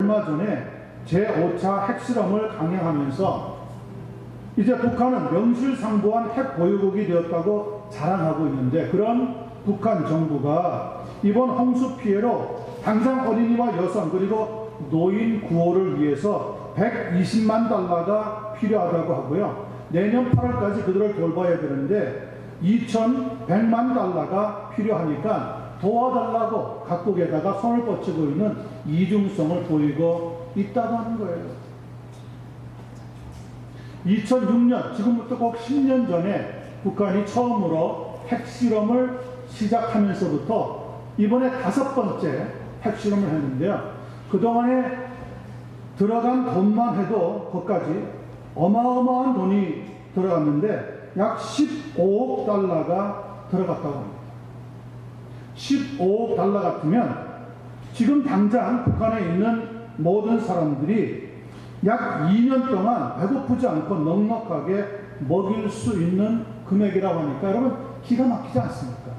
얼마 전에 제5차 핵실험을 강행하면서 이제 북한은 명실상부한 핵 보유국이 되었다고 자랑하고 있는데, 그런 북한 정부가 이번 홍수 피해로 당장 어린이와 여성 그리고 노인 구호를 위해서 120만 달러가 필요하다고 하고요. 내년 8월까지 그들을 돌봐야 되는데 2,100만 달러가 필요하니까 도와달라고 각국에다가 손을 뻗치고 있는 이중성을 보이고 있다고 하는 거예요. 2006년, 지금부터 꼭 10년 전에 북한이 처음으로 핵실험을 시작하면서부터 이번에 5번째 핵실험을 했는데요. 그동안에 들어간 돈만 해도 거기까지 어마어마한 돈이 들어갔는데 약 15억 달러가 들어갔다고 합니다. 15억 달러 같으면 지금 당장 북한에 있는 모든 사람들이 약 2년 동안 배고프지 않고 넉넉하게 먹일 수 있는 금액이라고 하니까 여러분 기가 막히지 않습니까?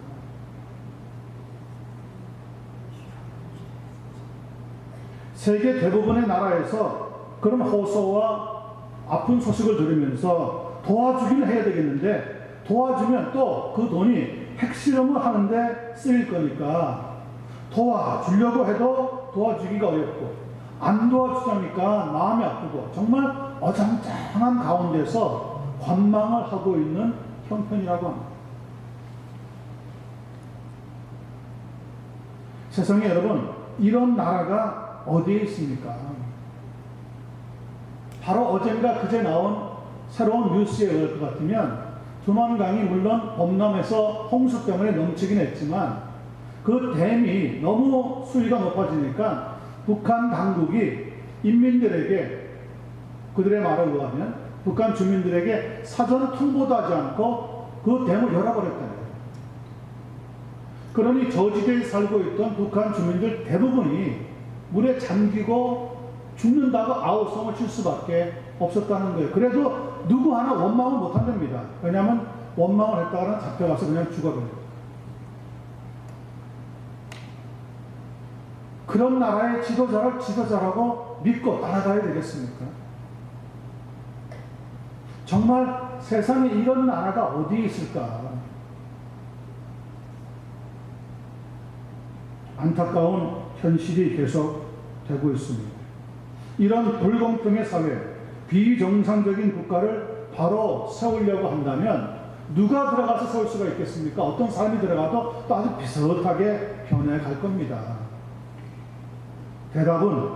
세계 대부분의 나라에서 그런 호소와 아픈 소식을 들으면서 도와주기는 해야 되겠는데, 도와주면 또 그 돈이 핵실험을 하는데 쓰일 거니까 도와주려고 해도 도와주기가 어렵고, 안 도와주자니까 마음이 아프고, 정말 어정쩡한 가운데서 관망을 하고 있는 형편이라고 합니다. 세상에 여러분, 이런 나라가 어디에 있습니까? 바로 어젠가 그제 나온 새로운 뉴스에 의할 것 같으면 두만강이 물론 범람해서 홍수 때문에 넘치긴 했지만 그 댐이 너무 수위가 높아지니까 북한 당국이 인민들에게, 그들의 말에 의하면 북한 주민들에게 사전 통보도 하지 않고 그 댐을 열어버렸다는 거예요. 그러니 저지대에 살고 있던 북한 주민들 대부분이 물에 잠기고 죽는다고 아우성을 칠 수밖에 없었다는 거예요. 그래도 누구 하나 원망을 못 한답니다. 왜냐하면 원망을 했다가는 잡혀가서 그냥 죽어버려요. 그런 나라의 지도자를 지도자라고 믿고 따라가야 되겠습니까? 정말 세상에 이런 나라가 어디 있을까? 안타까운 현실이 계속 되고 있습니다. 이런 불공평의 사회, 비정상적인 국가를 바로 세우려고 한다면 누가 들어가서 세울 수가 있겠습니까? 어떤 사람이 들어가도 또 아주 비슷하게 변해갈 겁니다. 대답은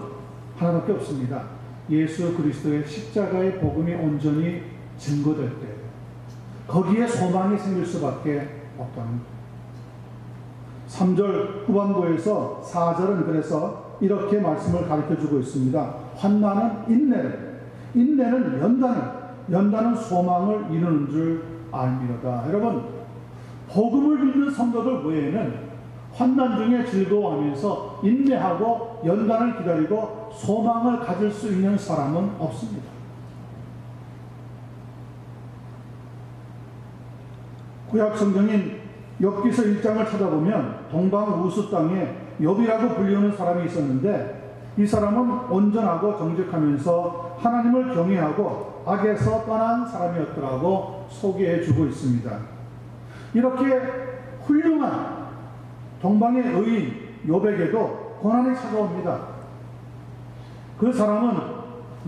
하나밖에 없습니다. 예수 그리스도의 십자가의 복음이 온전히 증거될 때 거기에 소망이 생길 수밖에 없다는 것. 3절 후반부에서 4절은 그래서 이렇게 말씀을 가르쳐주고 있습니다. 환난은 인내를, 인내는 연단을, 연단은 소망을 이루는 줄 알미로다. 여러분, 복음을 믿는 성도들 외에는 환난 중에 즐거워하면서 인내하고 연단을 기다리고 소망을 가질 수 있는 사람은 없습니다. 구약 성경인 욥기서 1장을 찾아보면 동방우스 땅에 욥이라고 불리우는 사람이 있었는데 이 사람은 온전하고 정직하면서 하나님을 경외하고 악에서 떠난 사람이었더라고 소개해주고 있습니다. 이렇게 훌륭한 동방의 의인 욥에게도 고난이 찾아옵니다. 그 사람은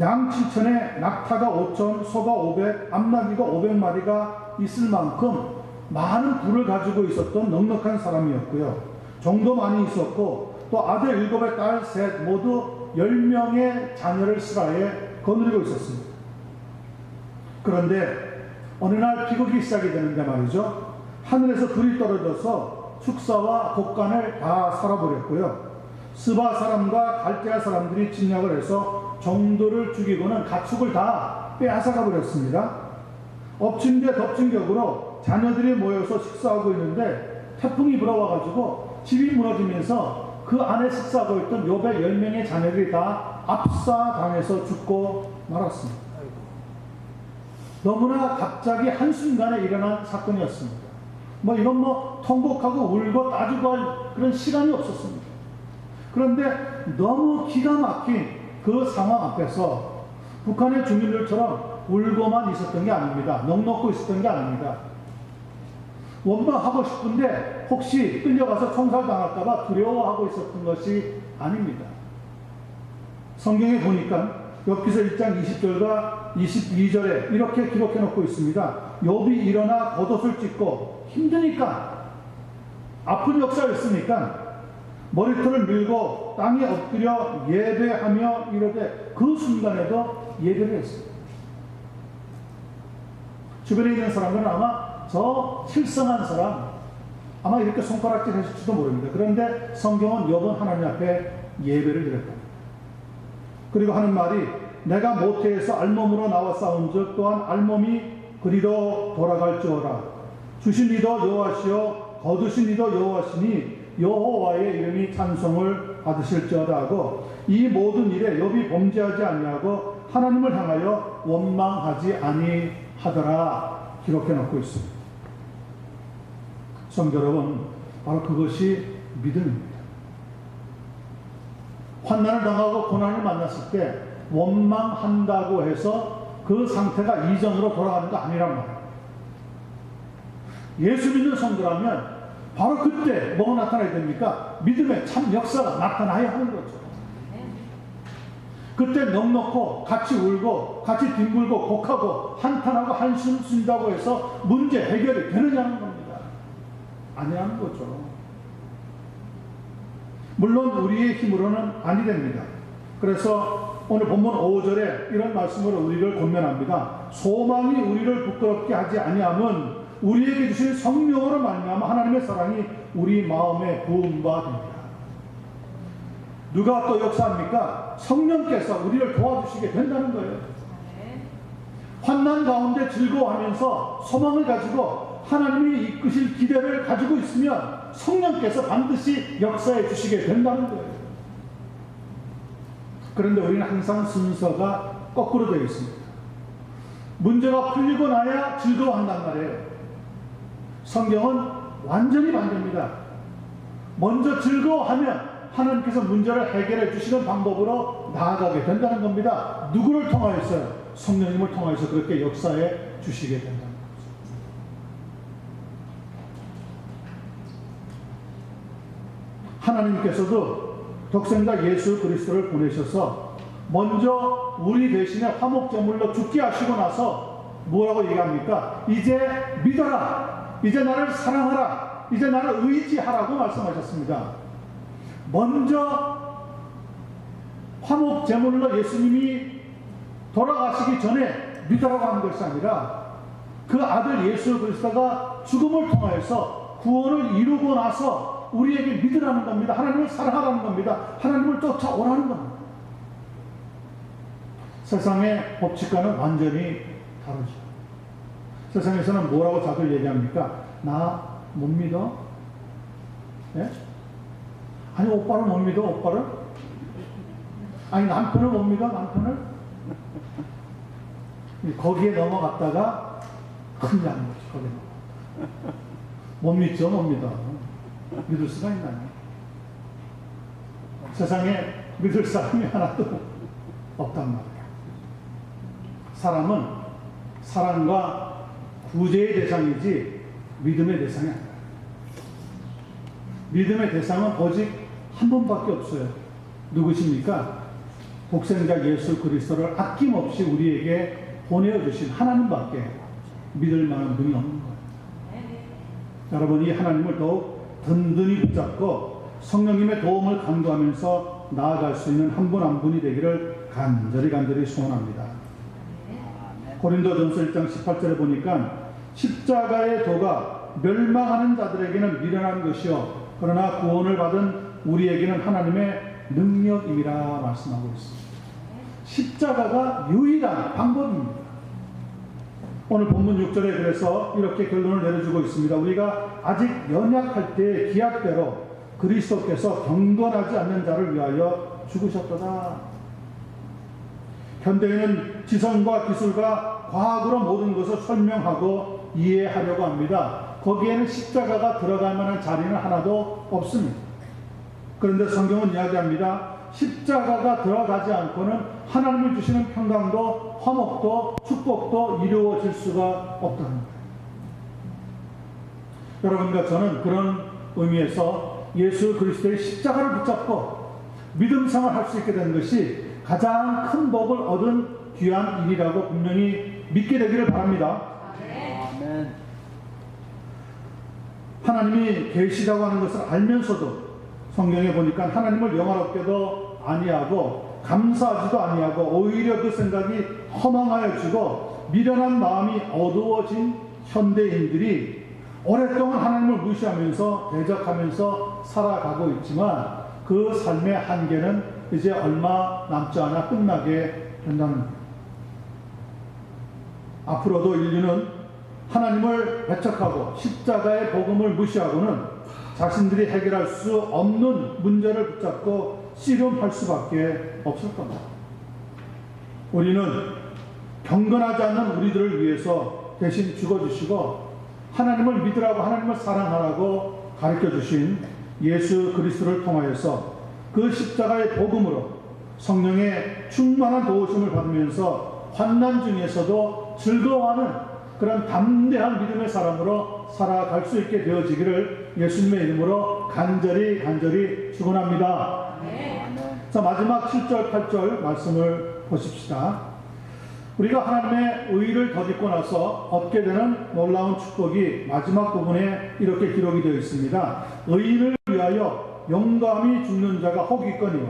양 7천에 낙타가 5천, 소가 500, 암나귀가 500마리가 있을 만큼 많은 부를 가지고 있었던 넉넉한 사람이었고요. 종도 많이 있었고 또 아들 7의 딸 셋 모두 10명의 자녀를 스라에 거느리고 있었습니다. 그런데 어느 날 비극이 시작이 되는데 말이죠. 하늘에서 불이 떨어져서 축사와 곡간을 다 살아버렸고요. 스바 사람과 갈대아 사람들이 침략을 해서 종들을 죽이고는 가축을 다 빼앗아가 버렸습니다. 엎친 데 덮친 격으로 자녀들이 모여서 식사하고 있는데 태풍이 불어와가지고 집이 무너지면서 그 안에 식사하고 있던 욥의 10명의 자녀들이 다 압사당해서 죽고 말았습니다. 너무나 갑자기 한순간에 일어난 사건이었습니다. 이건 통곡하고 울고 따지고 할 그런 시간이 없었습니다. 그런데 너무 기가 막힌 그 상황 앞에서 북한의 주민들처럼 울고만 있었던 게 아닙니다. 넋놓고 있었던 게 아닙니다. 원망하고 싶은데 혹시 끌려가서 총살당할까봐 두려워하고 있었던 것이 아닙니다. 성경에 보니까 욥기서 1장 20절과 22절에 이렇게 기록해 놓고 있습니다. 욥이 일어나 겉옷을 찢고 힘드니까 아픈 역사였으니까 머리털을 밀고 땅에 엎드려 예배하며 이르되 그 순간에도 예배를 했습니다. 주변에 있는 사람들은 아마 저 실성한 사람 아마 이렇게 손가락질 했을지도 모릅니다. 그런데 성경은 욥은 하나님 앞에 예배를 드렸다. 그리고 하는 말이 내가 모태에서 알몸으로 나와 싸운즉 또한 알몸이 그리로 돌아갈지어라. 주신 이도 여호와시요 거두신 이도 여호와시니 여호와의 이름이 찬송을 받으실지어다 하고 이 모든 일에 욥이 범죄하지 아니하고 하나님을 향하여 원망하지 아니하더라 기록해 놓고 있습니다. 성도 여러분, 바로 그것이 믿음입니다. 환난을 당하고 고난을 만났을 때 원망한다고 해서 그 상태가 이전으로 돌아가는 거 아니란 말이에요. 예수 믿는 성도라면 바로 그때 뭐가 나타나야 됩니까? 믿음의 참 역사가 나타나야 하는 거죠. 그때 넋놓고 같이 울고 같이 뒹굴고 곡하고 한탄하고 한숨 쉰다고 해서 문제 해결이 되느냐는 겁니다. 아니라는 거죠. 물론 우리의 힘으로는 아니 됩니다. 그래서 오늘 본문 5절에 이런 말씀으로 우리를 권면합니다. 소망이 우리를 부끄럽게 하지 아니함은 우리에게 주신 성령으로 말미암아 하나님의 사랑이 우리 마음에 부은 바 됩니다. 누가 또 역사합니까? 성령께서 우리를 도와주시게 된다는 거예요. 환난 가운데 즐거워하면서 소망을 가지고 하나님이 이끄실 기대를 가지고 있으면 성령께서 반드시 역사해 주시게 된다는 거예요. 그런데 우리는 항상 순서가 거꾸로 되어 있습니다. 문제가 풀리고 나야 즐거워한단 말이에요. 성경은 완전히 반대입니다. 먼저 즐거워하면 하나님께서 문제를 해결해 주시는 방법으로 나아가게 된다는 겁니다. 누구를 통하여서요? 성령님을 통하여서 그렇게 역사해 주시게 된다는 거죠. 하나님께서도 독생자 예수 그리스도를 보내셔서 먼저 우리 대신에 화목제물로 죽게 하시고 나서 뭐라고 얘기합니까? 이제 믿어라. 이제 나를 사랑하라. 이제 나를 의지하라고 말씀하셨습니다. 먼저 화목제물로 예수님이 돌아가시기 전에 믿으라고 하는 것이 아니라 그 아들 예수 그리스도가 죽음을 통하여서 구원을 이루고 나서 우리에게 믿으라는 겁니다. 하나님을 사랑하라는 겁니다. 하나님을 쫓아오라는 겁니다. 세상의 법칙과는 완전히 다르죠. 세상에서는 뭐라고 다들 얘기합니까? 나 못 믿어? 예? 아니 오빠를 못 믿어? 오빠를? 아니 남편을 못 믿어? 남편을? 거기에 넘어갔다가 큰일 나는 거지. 거기에 못 믿죠? 못 믿어. 믿을 수가 있나요? 세상에 믿을 사람이 하나도 없단 말이에요. 사람은 사랑과 구제의 대상이지 믿음의 대상이 아니에요. 믿음의 대상은 오직 한 분밖에 없어요. 누구십니까? 독생자 예수 그리스도를 아낌없이 우리에게 보내주신 하나님밖에 믿을 만한 분이 없는 거예요. 여러분이 하나님을 더욱 든든히 붙잡고 성령님의 도움을 간구하면서 나아갈 수 있는 한 분 한 분이 되기를 간절히 소원합니다. 고린도전서 1장 18절에 보니까 십자가의 도가 멸망하는 자들에게는 미련한 것이요 그러나 구원을 받은 우리에게는 하나님의 능력임이라 말씀하고 있습니다. 십자가가 유일한 방법입니다. 오늘 본문 6절에 그래서 이렇게 결론을 내려주고 있습니다. 우리가 아직 연약할 때의 기약대로 그리스도께서 경건하지 않는 자를 위하여 죽으셨도다. 현대에는 지성과 기술과 과학으로 모든 것을 설명하고 이해하려고 합니다. 거기에는 십자가가 들어갈 만한 자리는 하나도 없습니다. 그런데 성경은 이야기합니다. 십자가가 들어가지 않고는 하나님이 주시는 평강도 화목도 축복도 이루어질 수가 없다는 거예요. 여러분과 저는 그런 의미에서 예수 그리스도의 십자가를 붙잡고 믿음 생활할 수 있게 된 것이 가장 큰 복을 얻은 귀한 일이라고 분명히 믿게 되기를 바랍니다. 아멘. 하나님이 계시다고 하는 것을 알면서도 성경에 보니까 하나님을 영화롭게도 아니하고 감사하지도 아니하고 오히려 그 생각이 허망하여지고 미련한 마음이 어두워진 현대인들이 오랫동안 하나님을 무시하면서 대적하면서 살아가고 있지만 그 삶의 한계는 이제 얼마 남지 않아 끝나게 된다는 겁니다. 앞으로도 인류는 하나님을 배척하고 십자가의 복음을 무시하고는 자신들이 해결할 수 없는 문제를 붙잡고 씨름할 수밖에 없을 겁니다. 우리는 경건하지 않는 우리들을 위해서 대신 죽어주시고 하나님을 믿으라고 하나님을 사랑하라고 가르쳐주신 예수 그리스도를 통하여서 그 십자가의 복음으로 성령의 충만한 도우심을 받으면서 환난 중에서도 즐거워하는 그런 담대한 믿음의 사람으로 살아갈 수 있게 되어지기를 예수님의 이름으로 간절히 축원합니다. 자, 마지막 7절 8절 말씀을 보십시다. 우리가 하나님의 의를 덧입고 나서 얻게 되는 놀라운 축복이 마지막 부분에 이렇게 기록이 되어 있습니다. 의인을 위하여 용감히 죽는 자가 혹 있거니와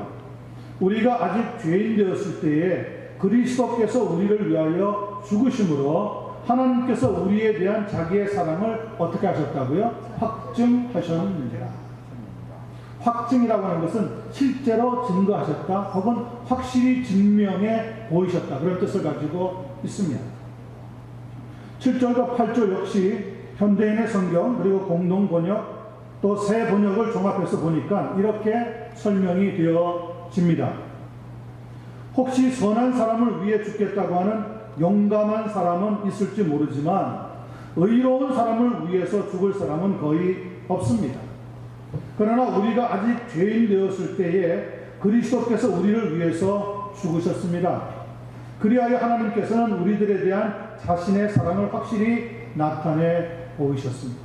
우리가 아직 죄인 되었을 때에 그리스도께서 우리를 위하여 죽으심으로 하나님께서 우리에 대한 자기의 사랑을 어떻게 하셨다고요? 확증하셨느니라. 확증이라고 하는 것은 실제로 증거하셨다 혹은 확실히 증명해 보이셨다 그런 뜻을 가지고 있습니다. 7절과 8절 역시 현대인의 성경 그리고 공동 번역 또 새 번역을 종합해서 보니까 이렇게 설명이 되어집니다. 혹시 선한 사람을 위해 죽겠다고 하는 용감한 사람은 있을지 모르지만 의로운 사람을 위해서 죽을 사람은 거의 없습니다. 그러나 우리가 아직 죄인 되었을 때에 그리스도께서 우리를 위해서 죽으셨습니다. 그리하여 하나님께서는 우리들에 대한 자신의 사랑을 확실히 나타내 보이셨습니다.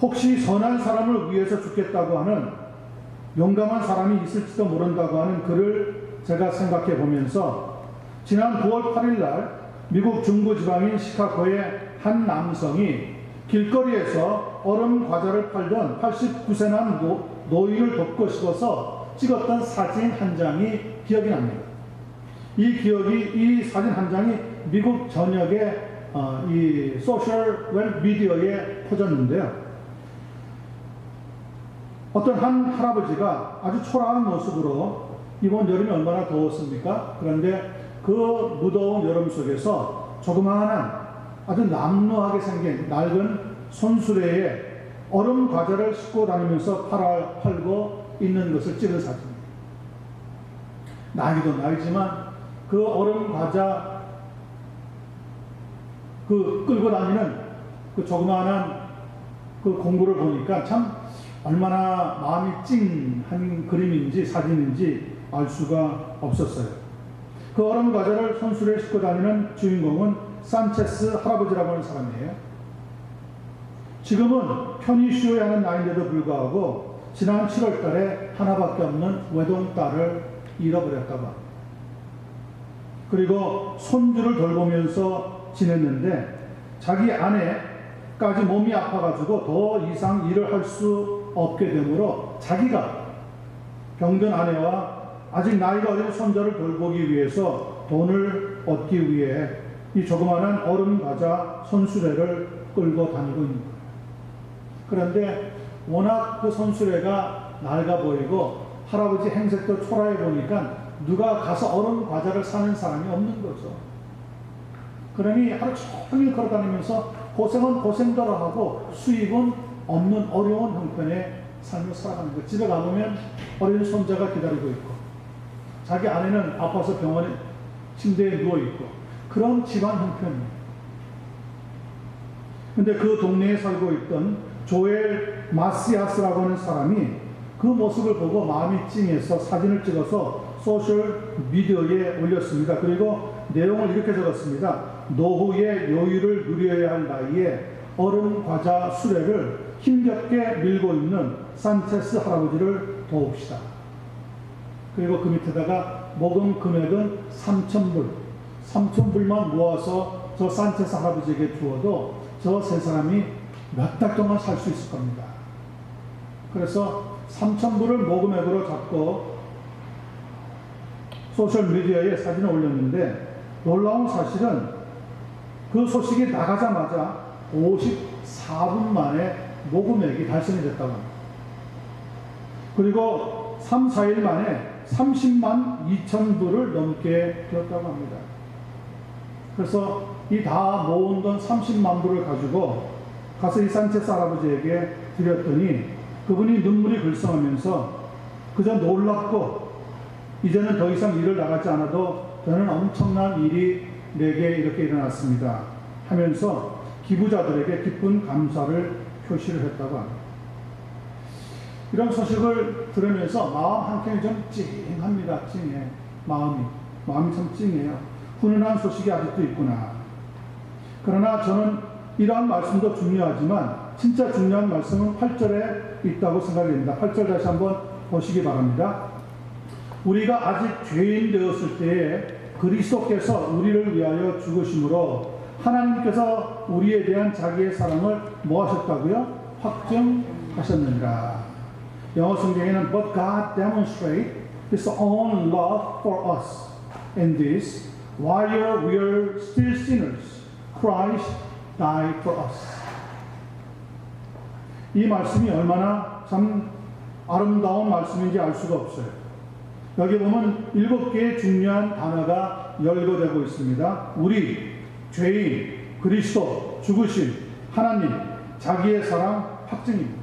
혹시 선한 사람을 위해서 죽겠다고 하는 용감한 사람이 있을지도 모른다고 하는 글을 제가 생각해 보면서 지난 9월 8일 날 미국 중부지방인 시카고의 한 남성이 길거리에서 얼음 과자를 팔던 89세 난 노인을 돕고 싶어서 찍었던 사진 한 장이 기억이 납니다. 이 사진 한 장이 미국 전역의 이 소셜 미디어에 퍼졌는데요. 어떤 한 할아버지가 아주 초라한 모습으로 이번 여름이 얼마나 더웠습니까? 그런데 그 무더운 여름 속에서 조그마한 아주 남루하게 생긴 낡은 손수레에 얼음 과자를 싣고 다니면서 팔고 있는 것을 찍은 사진입니다. 나이도 나이지만 그 얼음 과자 그 끌고 다니는 그 조그마한 그 공구를 보니까 참 얼마나 마음이 찡한 그림인지 사진인지 알 수가 없었어요. 그 얼음 과자를 손수레에 싣고 다니는 주인공은 산체스 할아버지라고 하는 사람이에요. 지금은 편히 쉬어야 하는 나이인데도 불구하고 지난 7월 달에 하나밖에 없는 외동딸을 잃어버렸다고 합니다. 그리고 손주를 돌보면서 지냈는데 자기 아내까지 몸이 아파가지고 더 이상 일을 할 수 없게 되므로 자기가 병든 아내와 아직 나이가 어린 손자를 돌보기 위해서 돈을 얻기 위해 이 조그마한 얼음 과자 손수레를 끌고 다니고 있는 거예요. 그런데 워낙 그 손수레가 낡아 보이고 할아버지 행색도 초라해 보니까 누가 가서 얼음 과자를 사는 사람이 없는 거죠. 그러니 하루 종일 걸어 다니면서 고생은 고생대로 하고 수입은 없는 어려운 형편의 삶을 살아가는 거예요. 집에 가보면 어린 손자가 기다리고 있고 자기 아내는 아파서 병원에 침대에 누워있고 그런 집안 형편이에요. 근데 그 동네에 살고 있던 조엘 마시아스라고 하는 사람이 그 모습을 보고 마음이 찡해서 사진을 찍어서 소셜 미디어에 올렸습니다. 그리고 내용을 이렇게 적었습니다. 노후의 여유를 누려야 할 나이에 얼음, 과자, 수레를 힘겹게 밀고 있는 산체스 할아버지를 도웁시다. 그리고 그 밑에다가 모금 금액은 3,000불. 3,000불만 모아서 저 산체스 할아버지에게 주어도 저 세 사람이 몇 달 동안 살 수 있을 겁니다. 그래서 3,000불을 모금액으로 잡고 소셜미디어에 사진을 올렸는데 놀라운 사실은 그 소식이 나가자마자 54분 만에 모금액이 달성이 됐다고 합니다. 그리고 3, 4일 만에 30만 2천 불을 넘게 되었다고 합니다. 그래서 이 다 모은 돈 30만 불을 가지고 가서 이 산체스 할아버지에게 드렸더니 그분이 눈물이 글썽하면서 그저 놀랍고 이제는 더 이상 일을 나가지 않아도 저는 엄청난 일이 내게 이렇게 일어났습니다 하면서 기부자들에게 기쁜 감사를 표시를 했다고 합니다. 이런 소식을 들으면서 마음 한켠이 좀 찡합니다. 찡해. 마음이 참 찡해요. 훈훈한 소식이 아직도 있구나. 그러나 저는 이러한 말씀도 중요하지만 진짜 중요한 말씀은 8절에 있다고 생각이 됩니다. 8절 다시 한번 보시기 바랍니다. 우리가 아직 죄인 되었을 때에 그리스도께서 우리를 위하여 죽으심으로 하나님께서 우리에 대한 자기의 사랑을 뭐 하셨다고요? 확증하셨느니라. 영어 성경에는 But God demonstrated His own love for us in this, while we are still sinners, Christ died for us. 이 말씀이 얼마나 참 아름다운 말씀인지 알 수가 없어요. 여기 보면 7개의 중요한 단어가 열거되고 있습니다. 우리, 죄인, 그리스도, 죽으심, 하나님, 자기의 사랑, 확증입니다.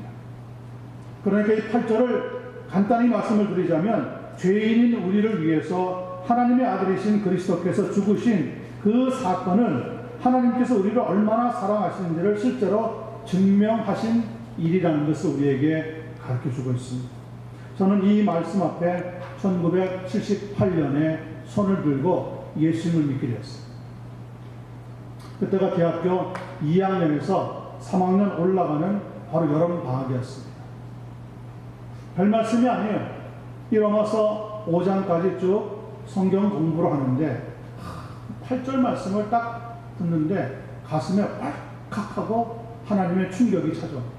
그러니까 이 8절을 간단히 말씀을 드리자면 죄인인 우리를 위해서 하나님의 아들이신 그리스도께서 죽으신 그 사건은 하나님께서 우리를 얼마나 사랑하시는지를 실제로 증명하신 일이라는 것을 우리에게 가르쳐주고 있습니다. 저는 이 말씀 앞에 1978년에 손을 들고 예수님을 믿게 되었습니다. 그때가 대학교 2학년에서 3학년 올라가는 바로 여름 방학이었습니다. 별 말씀이 아니에요. 이 로마서 5장까지 쭉 성경 공부를 하는데 8절 말씀을 딱 듣는데 가슴에 왈칵 하고 하나님의 충격이 찾아옵니다.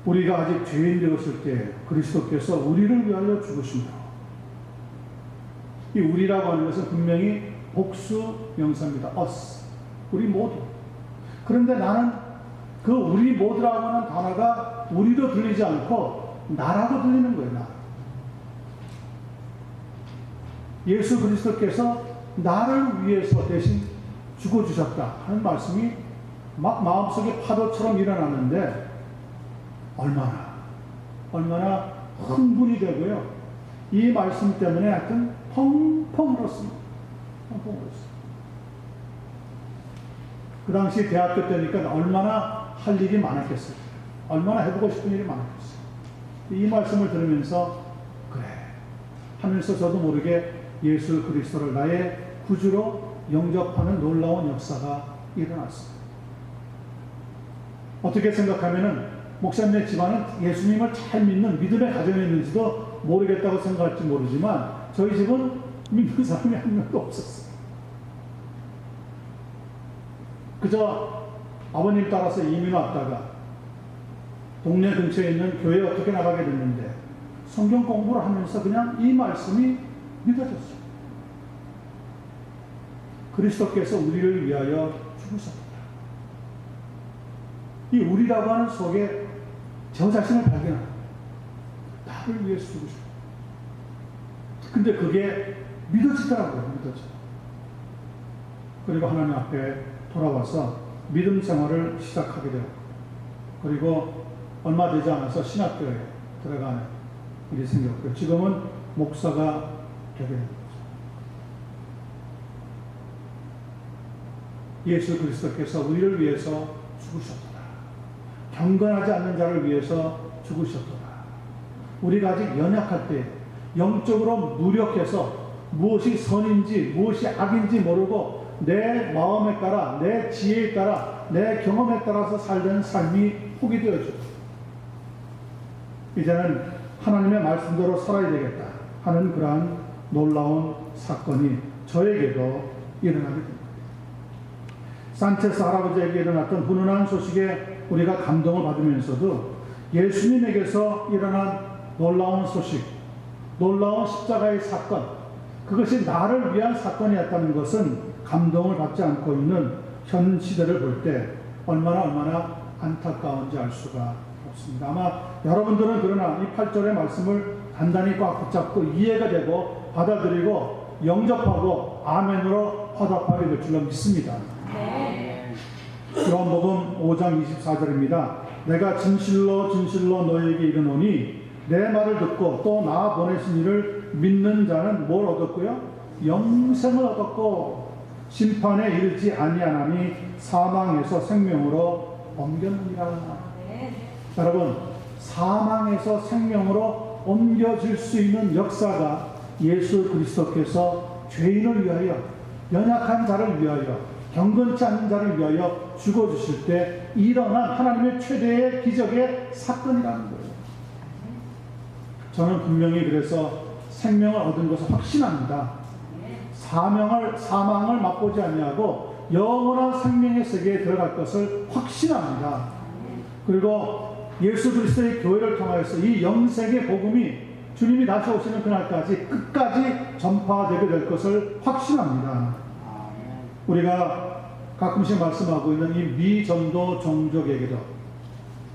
우리가 아직 죄인 되었을 때 그리스도께서 우리를 위하여 죽으신다. 이 우리라고 하는 것은 분명히 복수 명사입니다. us. 우리 모두. 그런데 나는 그 우리 모두라고 하는 단어가 우리로 들리지 않고 나라고 들리는 거예요. 나. 예수 그리스도께서 나를 위해서 대신 죽어주셨다 하는 말씀이 막 마음속에 파도처럼 일어나는데 얼마나 흥분이 되고요. 이 말씀 때문에 하여튼 펑펑 울었습니다. 펑펑 울었어요. 그 당시 대학교 때니까 얼마나 할 일이 많았겠어요. 얼마나 해보고 싶은 일이 많았겠어요. 이 말씀을 들으면서 그래 하면서 저도 모르게 예수 그리스도를 나의 구주로 영접하는 놀라운 역사가 일어났습니다. 어떻게 생각하면은 목사님의 집안은 예수님을 잘 믿는 믿음의 가정이 있는지도 모르겠다고 생각할지 모르지만 저희 집은 믿는 사람이 한 명도 없었어요. 그저 아버님 따라서 이민 왔다가 동네 근처에 있는 교회에 어떻게 나가게 됐는데 성경 공부를 하면서 그냥 이 말씀이 믿어졌어요. 그리스도께서 우리를 위하여 죽으셨다. 이 우리라고 하는 속에 저 자신을 발견합니다. 나를 위해서 죽으셨다. 근데 그게 믿어지더라고요. 믿어져. 그리고 하나님 앞에 돌아와서 믿음 생활을 시작하게 되고 그리고 얼마 되지 않아서 신학교에 들어가는 일이 생겼고요. 지금은 목사가 되게 됩니다. 예수 그리스도께서 우리를 위해서 죽으셨도다. 경건하지 않는 자를 위해서 죽으셨도다. 우리가 아직 연약할 때 영적으로 무력해서 무엇이 선인지 무엇이 악인지 모르고 내 마음에 따라 내 지혜에 따라 내 경험에 따라서 살던 삶이 포기되어지고 이제는 하나님의 말씀대로 살아야 되겠다 하는 그러한 놀라운 사건이 저에게도 일어나게 됩니다. 산체스 할아버지에게 일어났던 훈훈한 소식에 우리가 감동을 받으면서도 예수님에게서 일어난 놀라운 소식, 놀라운 십자가의 사건, 그것이 나를 위한 사건이었다는 것은 감동을 받지 않고 있는 현 시대를 볼 때 얼마나 안타까운지 알 수가 없습니다. 아마 여러분들은 그러나 이 8절의 말씀을 단단히 꽉 붙잡고 이해가 되고 받아들이고 영접하고 아멘으로 화답하게 될 줄로 믿습니다. 요한복음 5장 24절입니다. 내가 진실로 너희에게 이르노니 내 말을 듣고 또 나 보내신 이를 믿는 자는 뭘 얻었고요? 영생을 얻었고 심판에 이르지 아니하나니 사망에서 생명으로 옮겼느니라. 여러분, 사망에서 생명으로 옮겨질 수 있는 역사가 예수 그리스도께서 죄인을 위하여, 연약한 자를 위하여, 경건치 않는 자를 위하여 죽어주실 때 일어난 하나님의 최대의 기적의 사건이라는 거예요. 저는 분명히 그래서 생명을 얻은 것을 확신합니다. 사망을 맛보지 아니하고 영원한 생명의 세계에 들어갈 것을 확신합니다. 그리고 예수 그리스도의 교회를 통하여서 이 영생의 복음이 주님이 다시 오시는 그날까지 끝까지 전파되게 될 것을 확신합니다. 우리가 가끔씩 말씀하고 있는 이 미전도 종족에게도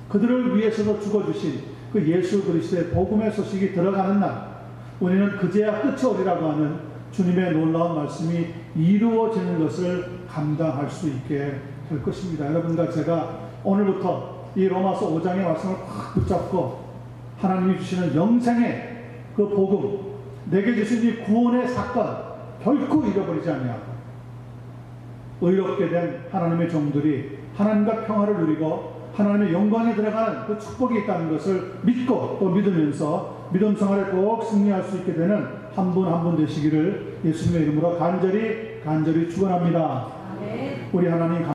그들을 위해서도 죽어주신 그 예수 그리스도의 복음의 소식이 들어가는 날, 우리는 그제야 끝이 오리라고 하는 주님의 놀라운 말씀이 이루어지는 것을 감당할 수 있게 될 것입니다. 여러분과 제가 오늘부터 이 로마서 5장의 말씀을 확 붙잡고 하나님이 주시는 영생의 그 복음, 내게 주신 이 구원의 사건 결코 잃어버리지 아니하고 의롭게 된 하나님의 종들이 하나님과 평화를 누리고 하나님의 영광에 들어가는 그 축복이 있다는 것을 믿고 또 믿으면서 믿음 생활에 꼭 승리할 수 있게 되는 한 분 한 분 되시기를 예수님의 이름으로 간절히 축원합니다. 우리 하나님